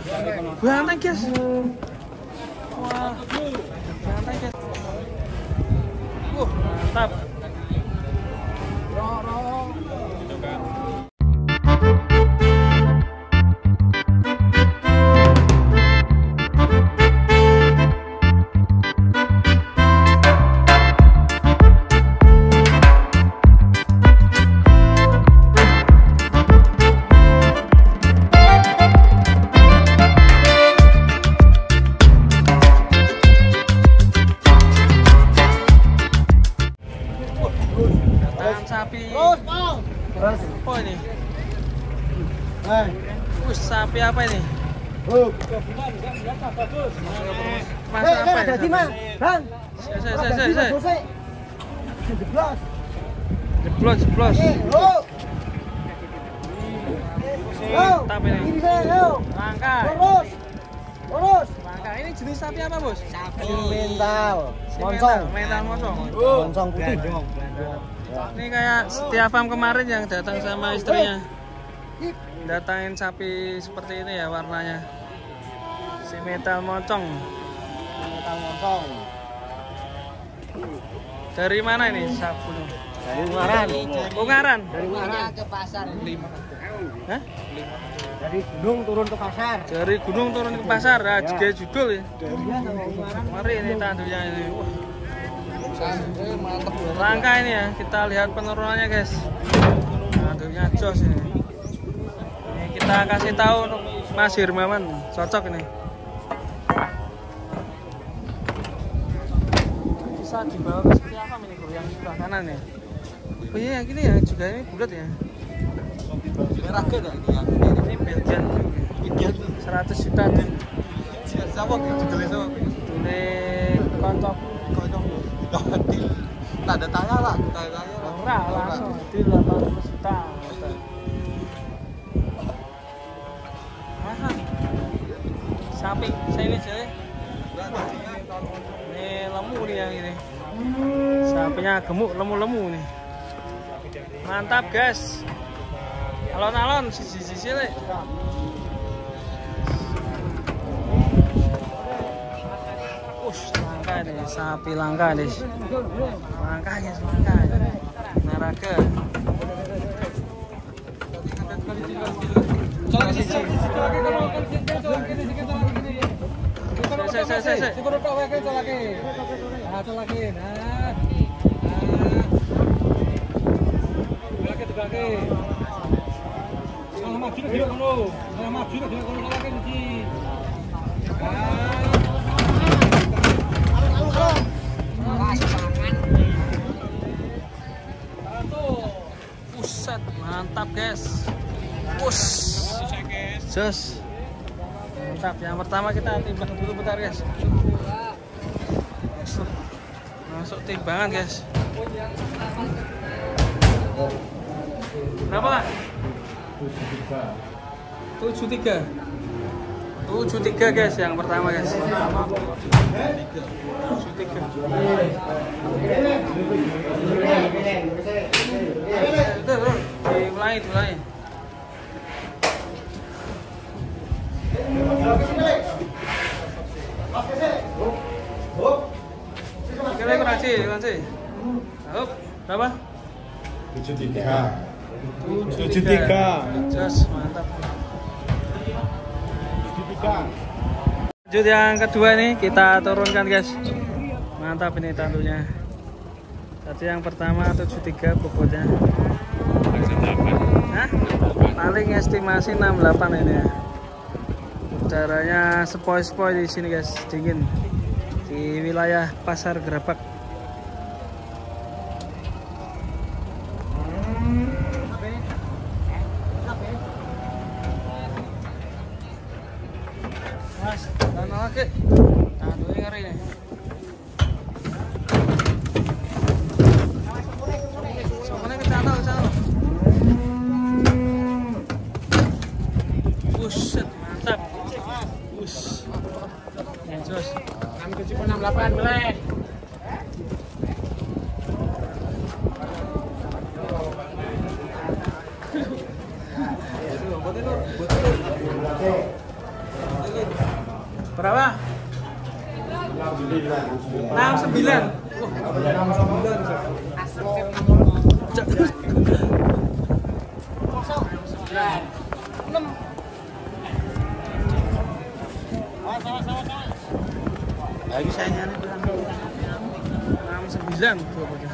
Banteng guys. Wah, banteng guys. Mantap. Sapi. Terus apa ini? Sapi apa ini? Masak apa ya? Jeblos. Mantap ini. Langka. Lurus. Langka. Ini jenis sapi apa, Bos? Sapi mental. Mental mosong. Monsong putih. Ini kayak setiap farm kemarin yang datang sama istrinya, datangin sapi seperti ini ya warnanya, si metal moncong. Dari mana ini sapinya? Dari Ungaran. Ungaran. Dari Ungaran ke pasar. Hah? Dari gunung turun ke pasar. Dari gunung turun ke pasar. Nah, juga judul ya. Mari ini tandunya ini. Wah. Langka ini ya, kita lihat penurunannya guys. Tanduknya jos ini. Ini kita kasih tahu untuk Mas Hirmawan, cocok ini. Bisa dibawa ke seperti apa ini bro, yang sebelah kanan ya? Oh iya, yang gini ya, juga ini bulat ya. Merah ke enggak ini yang ini Belgian. 100 juta tuh. Siapa gitu tulis sama? Tulis koncok. Tak ada tanya lah, Ora langsung di 80 juta. Mahal. Sapi, saya ini jadi. Ini lemu nih yang ini. Sapinya gemuk, lemu-lemu nih. Mantap guys. Alon-alon sisi-sisi le. Langka nih, sapi langka nih. Langka guys, langka. Naraga. Buset, mantap guys. Jos. Mantap. Yang pertama kita timbang dulu bentar guys. Masuk timbangan guys. Berapa Kak? 73. 73 guys yang pertama guys. 73. Diulangi. Kurang sih. Hop, berapa? 73. Jos, mantap. 73. Lanjut yang kedua nih kita turunkan guys. Mantap ini tandunya. Tadi yang pertama 73 bobotnya. Hah? Paling estimasi 68 ini ya. Udaranya sepoi-sepoi di sini guys, dingin. Di wilayah Pasar Gerabak. Mas, tanah lagi. Tandunya ngeri nih. Soalnya ke sana. Buset, mantap. Ya, terus 6768 boleh. Berapa? 69. Lagi saya nyari bilang 69 pokoknya.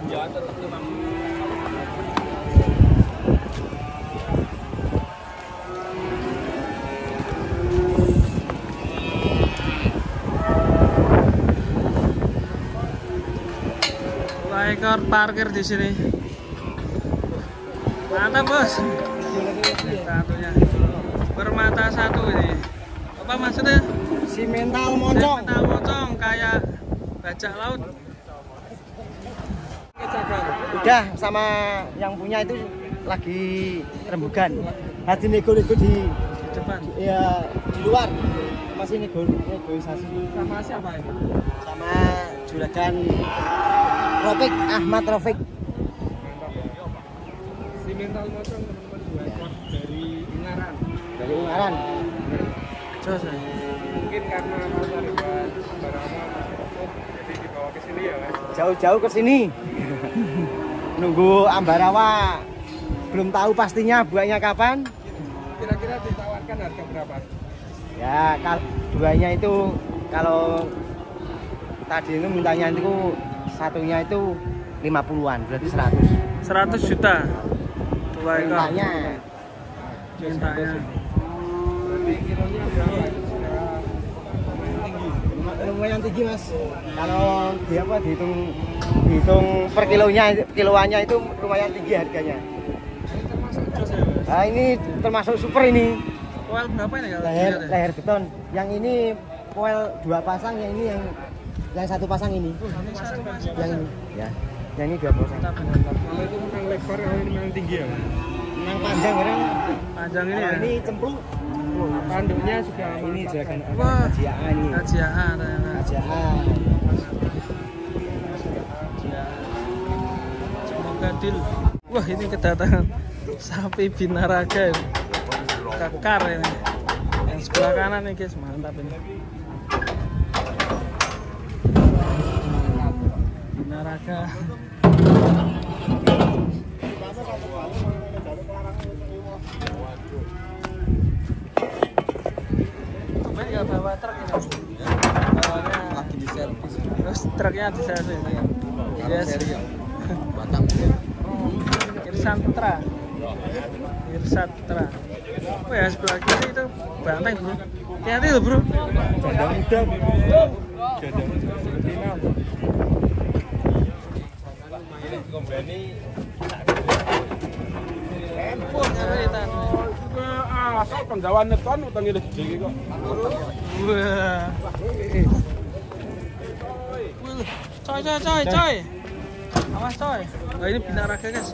Ya ada teman. Ekor parkir di sini. Mantap bos. Satunya bermata satu ini. Apa maksudnya? Simental moncong. Simental moncong kayak bajak laut. Udah sama yang punya itu lagi rembugan. Hati nego-nego di Depan. Ya di luar. Masih negosiasi. Sama siapa ini? Sama juragan Rofik, Ahmad Rofik. Simental moncong teman-teman 2 ekor dari Ungaran. Dari Ungaran. Jos. Mungkin karena pasar hebat Barama jadi dibawa ke sini ya kan? Jauh-jauh ke sini. Nunggu Ambarawa. Belum tahu pastinya buahnya kapan. Kira-kira ditawarkan harga berapa? Ya, duanya itu kalau tadi itu mintanya itu satunya itu 50-an, berarti 100. 100 juta. 2 ekor. Mintanya. Mintanya. Berarti kilonya berapa? Lumayan tinggi mas. Kalau dia apa dihitung per kiloannya itu lumayan tinggi harganya. Nah, ini termasuk super ini. Poel berapa ini kalau Leher beton. Yang ini poel 2 pasang, yang ini yang 1 pasang ini. Yang ini ya. Yang ini 2 pasang. Kalau itu memang lebar, kalau ini memang tinggi ya? Yang panjang orang. Panjang ini Kalau ya. ini cemplung. Tanduknya sudah Ini juragan Wah. KJA ini. KJA ternyata. KJA. Semoga deal. Wah, ini kedatangan sapi binaraga. Kekar ini. Yang sebelah kanan nih guys, mantap ini. Binaraga. Tumben nggak bawa truk ini. Bawanya Lagi di servis. terus truknya di servis. Yes. Batang. Irsan Putra. Irsan Putra. Oh ya, sebelah kiri itu banteng bro. Hati-hati loh bro. Jadang muda. jadang betina. Empun ya kita. Asal pendawan neton utang ini gede kok. Wah. Coy. Awas coy. Wah ini binaraga guys.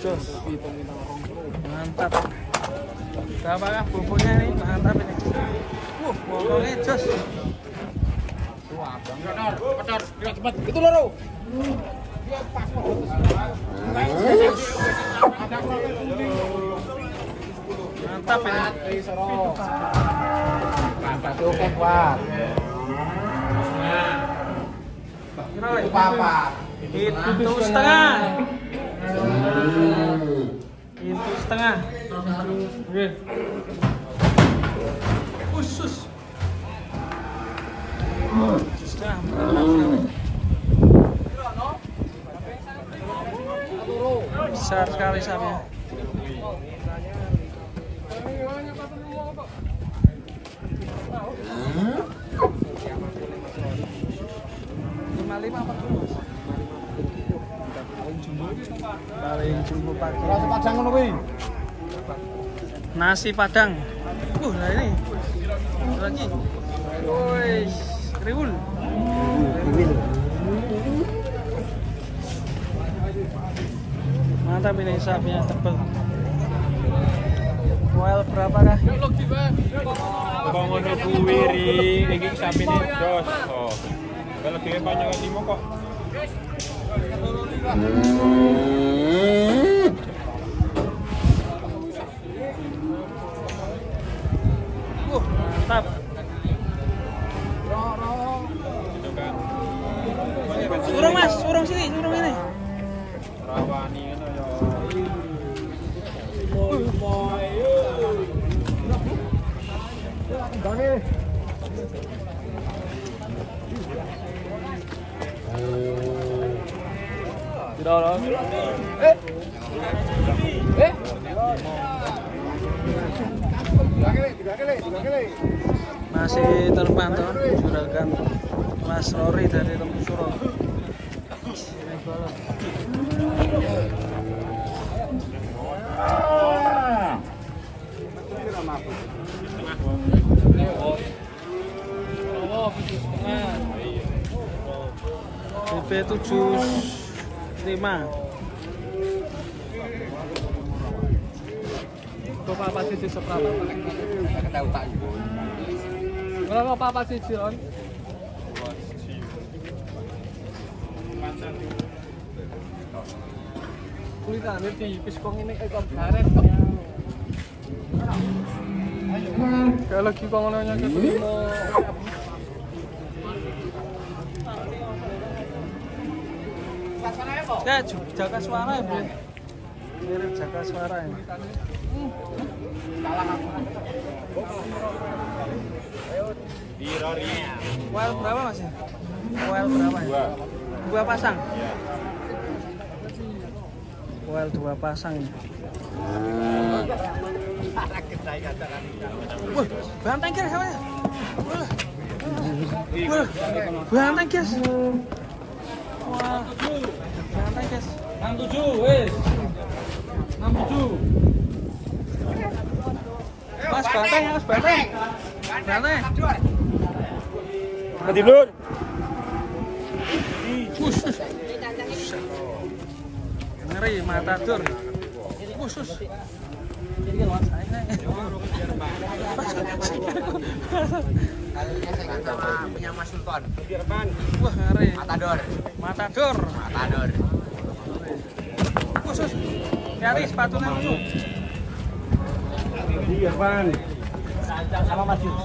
Jos. Mantap. Berapakah bobotnya ini? Mantap ini. Bobotnya jos. Pedor, cepat. Itu loro. Mantap ini. Oke, kuat. Itu apa? Itu setengah. Itu setengah. Khusus. Besar sekali sapinya. Paling jumbo pagi. Nasi Padang ngono kuwi. Nasi Padang. Nah ini. Lagi. Woi, kriwul. Mantap ini sapinya tebel. Well berapakah? Bangun kuwi iki sapine dos. Oh. Kalau dhewe panjang 5 kok. Mantap. Surung Mas, surung sini, surung ini. Rawani ngono ya. Masih terpantau juragan Mas Rory dari Tempusuro. BP 75. Apa sih seberapa? Berapa apa sih Jon? Kulitannya tipis kok ini kok garet kok. Kayak lagi kok ngononya ketemu. Ya, jaga suara ya, Bro. Mirip jaga suara ya. Well berapa Mas? Well berapa ya? Dua pasang. Well 2 pasang ini. Wah, banteng guys apa ya? Wah, banteng guys. Wah, banteng guys. 67 wes. 67. Mas banteng, Mas banteng. Banteng. Mati Blur. Ngeri matador. Khusus. Punya Mas Sultan. Wah ngeri. Matador. Matador. Matador. Khusus. Nyari sepatunya khusus. Iya, Pan. Sama Mas Yus.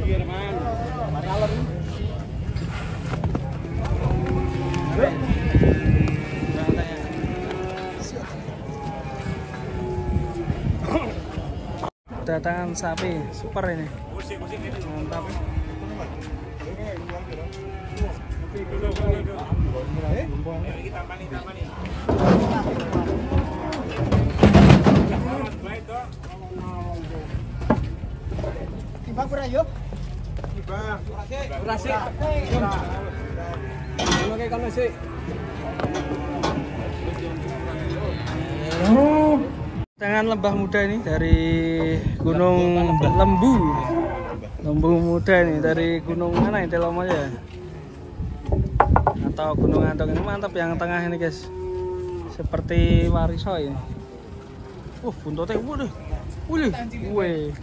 Iya, Man. Makalem. Datangan sapi super ini. Mantap. Timbang pura yuk. Berasik. Ngono kayak kono sih. Tangan lembah muda ini dari Gunung Lembu. Lembu muda ini dari gunung mana ini Telomo ya? Atau Gunung Antong ini mantap yang tengah ini guys. Seperti wariso ini. Buntutnya waduh. Wih.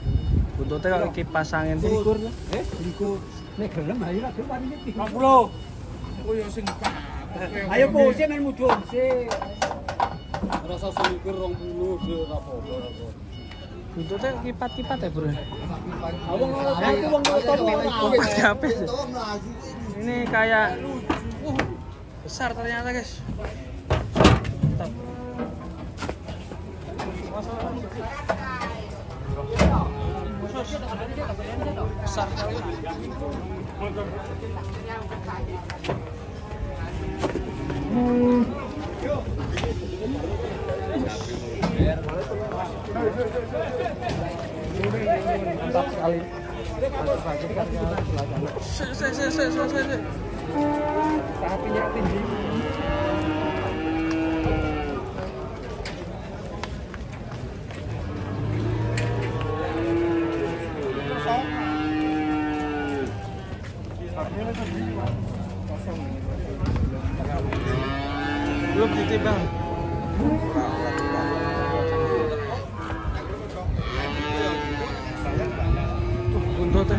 Buntutnya kalau kipas angin likur. Likur. Nek gelem ayo ra paling 30. Oh ya sing Ayo po, sih men mudun sih. rasa selikur 20 sih ora apa-apa. Buntutnya kipat-kipat ya bro. Habis. Ini kayak besar ternyata guys. Mantap. Besar sekali. Mantap sekali. Sapinya tinggi. Belum ditimbang. Buntutnya.